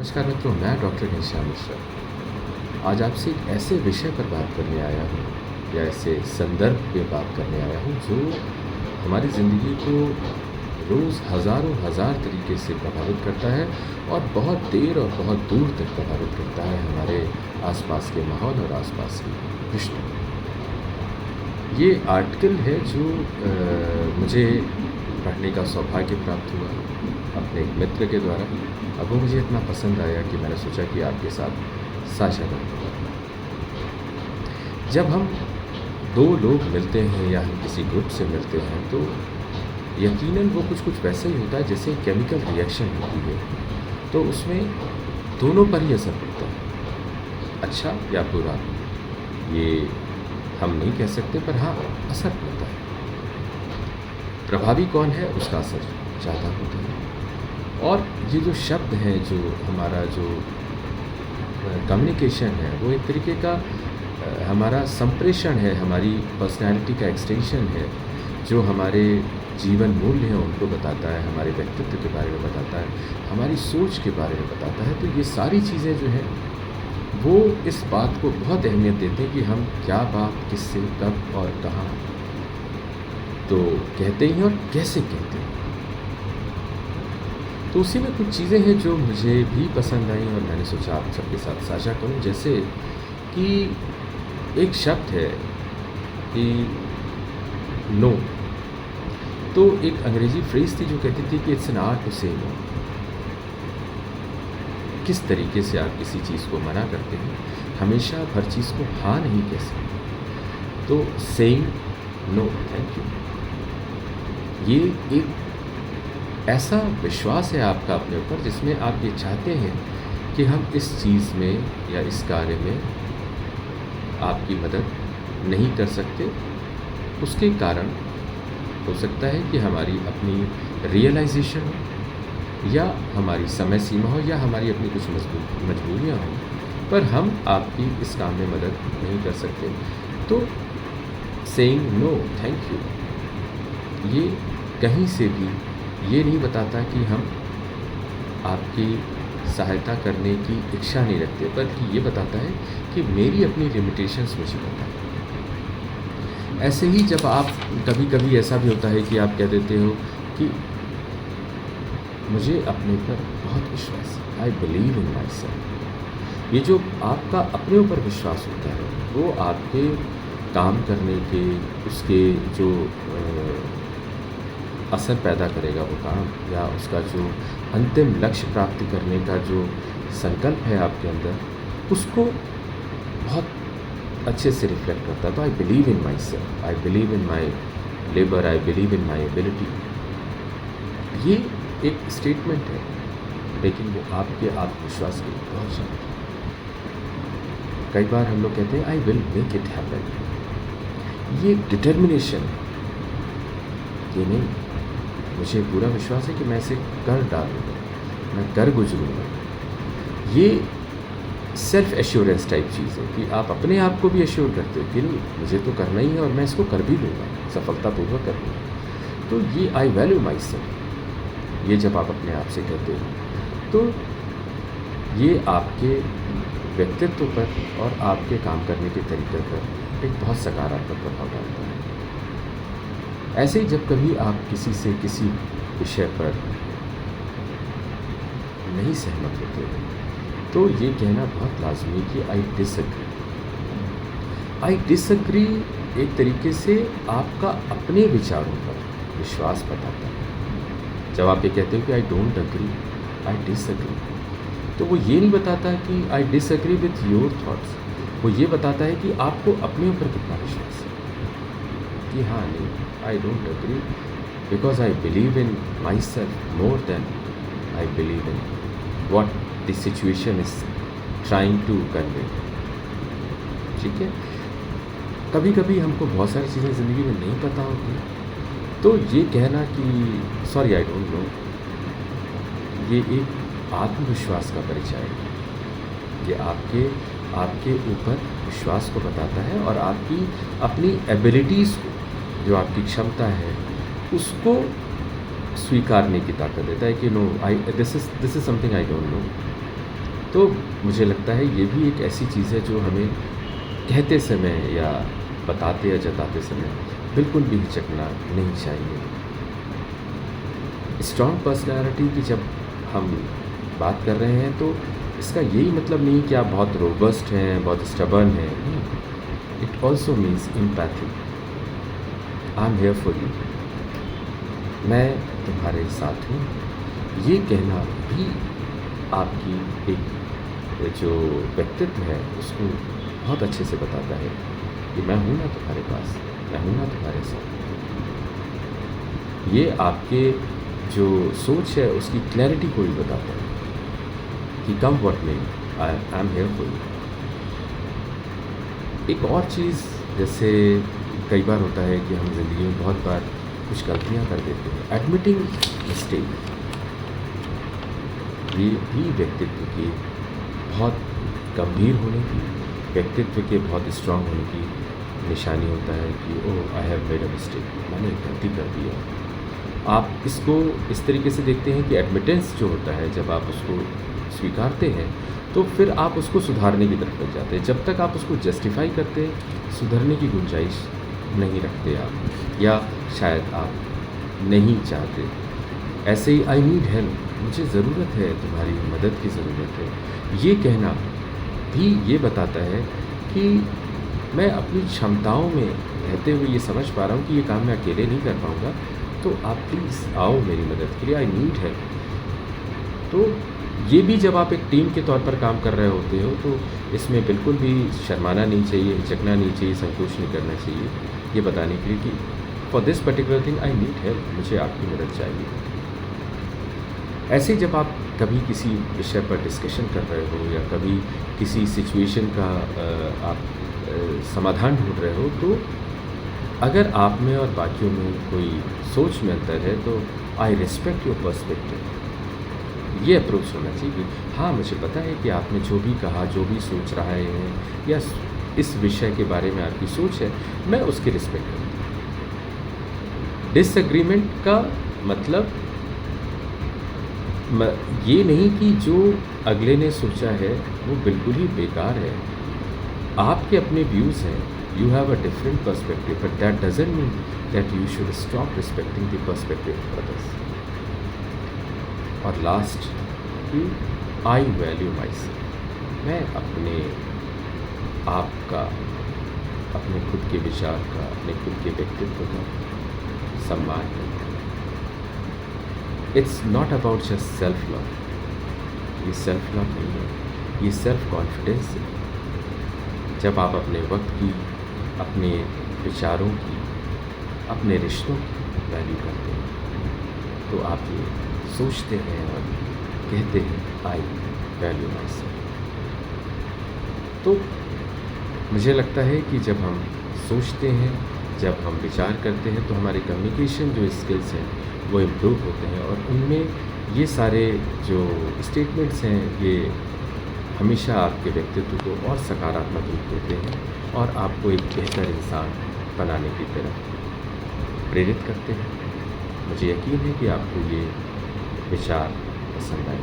नमस्कार मित्रों, मैं डॉक्टर निशा मिश्रा। आज आपसे एक ऐसे विषय पर बात करने आया हूँ या ऐसे संदर्भ पे बात करने आया हूँ जो हमारी ज़िंदगी को रोज़ हज़ारों हज़ार तरीके से प्रभावित करता है और बहुत देर और बहुत दूर तक प्रभावित करता है हमारे आसपास के माहौल और आसपास के रिश्तों। ये आर्टिकल है जो मुझे पढ़ने का सौभाग्य प्राप्त हुआ अपने एक मित्र के द्वारा। अब वो मुझे इतना पसंद आया कि मैंने सोचा कि आपके साथ साझा करूँगा। जब हम दो लोग मिलते हैं या हम किसी ग्रुप से मिलते हैं तो यकीनन वो कुछ वैसा ही होता है जैसे केमिकल रिएक्शन होती है, तो उसमें दोनों पर ही असर पड़ता है, अच्छा या बुरा। ये हम नहीं कह सकते, पर हाँ असर पड़ता है। प्रभावी कौन है उसका असर ज़्यादा होता है। और ये जो शब्द हैं, जो हमारा जो कम्युनिकेशन है, वो एक तरीके का हमारा संप्रेषण है, हमारी पर्सनैलिटी का एक्सटेंशन है, जो हमारे जीवन मूल्य हैं उनको बताता है, हमारे व्यक्तित्व के बारे में बताता है, हमारी सोच के बारे में बताता है। तो ये सारी चीज़ें जो हैं वो इस बात को बहुत अहमियत देते हैं कि हम क्या बात किससे कब और कहाँ तो कहते हैं और कैसे कहते हैं। तो उसी में कुछ चीज़ें हैं जो मुझे भी पसंद आई और मैंने सोचा आप सबके साथ साझा करूं। जैसे कि एक शब्द है कि नो, तो एक अंग्रेजी फ्रेज़ थी जो कहती थी कि इट्स एन आर्ट टू से नो। किस तरीके से आप किसी चीज़ को मना करते हैं, हमेशा आप हर चीज़ को हाँ नहीं कह सकते। तो सेइंग नो थैंक यू, ये एक ऐसा विश्वास है आपका अपने ऊपर जिसमें आप ये चाहते हैं कि हम इस चीज़ में या इस कार्य में आपकी मदद नहीं कर सकते। उसके कारण हो सकता है कि हमारी अपनी रियलाइजेशन हो या हमारी समय सीमा हो या हमारी अपनी कुछ मजबूरियाँ हों, पर हम आपकी इस काम में मदद नहीं कर सकते। तो सेइंग नो थैंक यू ये कहीं से भी ये नहीं बताता कि हम आपकी सहायता करने की इच्छा नहीं रखते, बल्कि ये बताता है कि मेरी अपनी लिमिटेशंस मुझे पता है। ऐसे ही जब आप कभी कभी ऐसा भी होता है कि आप कह देते हो कि मुझे अपने ऊपर बहुत विश्वास है, आई बिलीव इन माई सेल्फ। ये जो आपका अपने ऊपर विश्वास होता है वो आपके काम करने के उसके जो असर पैदा करेगा वो काम, या उसका जो अंतिम लक्ष्य प्राप्ति करने का जो संकल्प है आपके अंदर, उसको बहुत अच्छे से रिफ्लेक्ट करता है। तो आई believe in my self, I believe in my labour, I believe in my ability. ये एक स्टेटमेंट है, लेकिन वो आपके आत्मविश्वास की बहुत ज़्यादा। कई बार हम लोग कहते हैं I will make it happen, ये डिटर्मिनेशन है। ये नहीं, मुझे पूरा विश्वास है कि मैं इसे कर डालूँगा, मैं कर गुजरूँगा। ये सेल्फ एश्योरेंस टाइप चीज़ है कि आप अपने आप को भी एश्योर करते हो कि नहीं मुझे तो करना ही है और मैं इसको कर भी लूँगा, सफलतापूर्वक कर लूँगा। तो ये आई वैल्यू माई सेल्फ, ये जब आप अपने आप से कहते हो तो ये आपके व्यक्तित्व पर और आपके काम करने के तरीके पर एक बहुत सकारात्मक प्रभाव डालता है। ऐसे ही जब कभी आप किसी से किसी विषय पर नहीं सहमत होते हो तो ये कहना बहुत लाजमी कि आई डिसएग्री। आई डिसएग्री एक तरीके से आपका अपने विचारों पर विश्वास बताता है। जब आप ये कहते हो कि आई डोंट अग्री, आई डिसएग्री, तो वो ये नहीं बताता कि I disagree with your thoughts, वो ये बताता है कि आपको अपने ऊपर कितना विश्वास है कि हाँ नहीं, I don't agree because I believe in myself more than I believe in what the situation is trying to convey. ठीक है, कभी कभी हमको बहुत सारी चीज़ें ज़िंदगी में नहीं पता होती, तो ये कहना कि सॉरी आई डोंट नो, ये एक आत्मविश्वास का परिचय है। ये आपके ऊपर विश्वास को बताता है और आपकी अपनी एबिलिटीज़ को, जो आपकी क्षमता है, उसको स्वीकारने की ताकत देता है कि no I this is something I don't know, तो मुझे लगता है ये भी एक ऐसी चीज़ है जो हमें कहते समय या बताते या जताते समय बिल्कुल भी हिचकना नहीं चाहिए। स्ट्रॉन्ग पर्सनैलिटी की जब हम बात कर रहे हैं तो इसका यही मतलब नहीं कि आप बहुत रोबस्ट हैं, बहुत स्टबर्न हैं। It also means empathy. I am here for you, मैं तुम्हारे साथ हूँ। ये कहना भी आपकी एक जो व्यक्तित्व है उसको बहुत अच्छे से बताता है कि मैं हूँ ना तुम्हारे पास, मैं हूँ ना तुम्हारे साथ। ये आपके जो सोच है उसकी क्लैरिटी को भी बताता है कि come what may, I am here for you. एक और चीज़, जैसे कई बार होता है कि हम ज़िंदगी में बहुत बार कुछ गलतियाँ कर देते हैं। एडमिटिंग मिस्टेक ये भी व्यक्तित्व की बहुत गंभीर होने की, व्यक्तित्व के बहुत स्ट्रांग होने की निशानी होता है कि oh I have made a mistake, मैंने एक गलती कर दी है। आप इसको इस तरीके से देखते हैं कि एडमिटेंस जो होता है, जब आप उसको स्वीकारते हैं तो फिर आप उसको सुधारने की तरफ लग जाते हैं। जब तक आप उसको जस्टिफाई करते हैं, सुधरने की गुंजाइश नहीं रखते आप, या शायद आप नहीं चाहते। ऐसे ही आई नीड हेल्प, मुझे ज़रूरत है, तुम्हारी मदद की ज़रूरत है, ये कहना भी ये बताता है कि मैं अपनी क्षमताओं में रहते हुए ये समझ पा रहा हूँ कि ये काम मैं अकेले नहीं कर पाऊँगा, तो आप प्लीज़ आओ मेरी मदद के लिए, आई नीड हेल्प। तो ये भी जब आप एक टीम के तौर पर काम कर रहे होते हो तो इसमें बिल्कुल भी शर्माना नहीं चाहिए, हिचकना नहीं चाहिए, संकोच नहीं करना चाहिए, ये बताने के लिए कि for this particular thing I need help, मुझे आपकी मदद चाहिए। ऐसे ही जब आप कभी किसी विषय पर डिस्कशन कर रहे हो या कभी किसी सिचुएशन का आप समाधान ढूंढ रहे हो, तो अगर आप में और बाकियों में कोई सोच में अंतर है तो आई रिस्पेक्ट योर पर्सपेक्टिव, ये अप्रोच होना चाहिए कि हाँ, मुझे पता है कि आपने जो भी कहा, जो भी सोच रहे हैं या इस विषय के बारे में आपकी सोच है, मैं उसकी रिस्पेक्ट करता हूँ। डिसएग्रीमेंट का मतलब ये नहीं कि जो अगले ने सोचा है वो बिल्कुल ही बेकार है। आपके अपने व्यूज़ हैं, you have a different perspective, but that doesn't mean that you should stop respecting the perspective of others. और लास्ट कि आई वैल्यू माई सेल्फ, मैं अपने आप का, अपने खुद के विचार का, अपने खुद के व्यक्तित्व का सम्मान करता हूँ। It's not about just self love, ये सेल्फ लव नहीं है, ये सेल्फ कॉन्फिडेंस है। जब आप अपने वक्त की, अपने विचारों की, अपने रिश्तों की वैल्यू करते हैं तो आप ये सोचते हैं और कहते हैं आई वैल्यू माई सेल्फ। तो मुझे लगता है कि जब हम सोचते हैं, जब हम विचार करते हैं तो हमारे कम्युनिकेशन जो स्किल्स हैं वो इम्प्रूव होते हैं, और उनमें ये सारे जो स्टेटमेंट्स हैं ये हमेशा आपके व्यक्तित्व को और सकारात्मक रूप देते हैं और आपको एक बेहतर इंसान बनाने की तरफ प्रेरित करते हैं। मुझे यकीन है कि आपको ये विचार पसंद आए।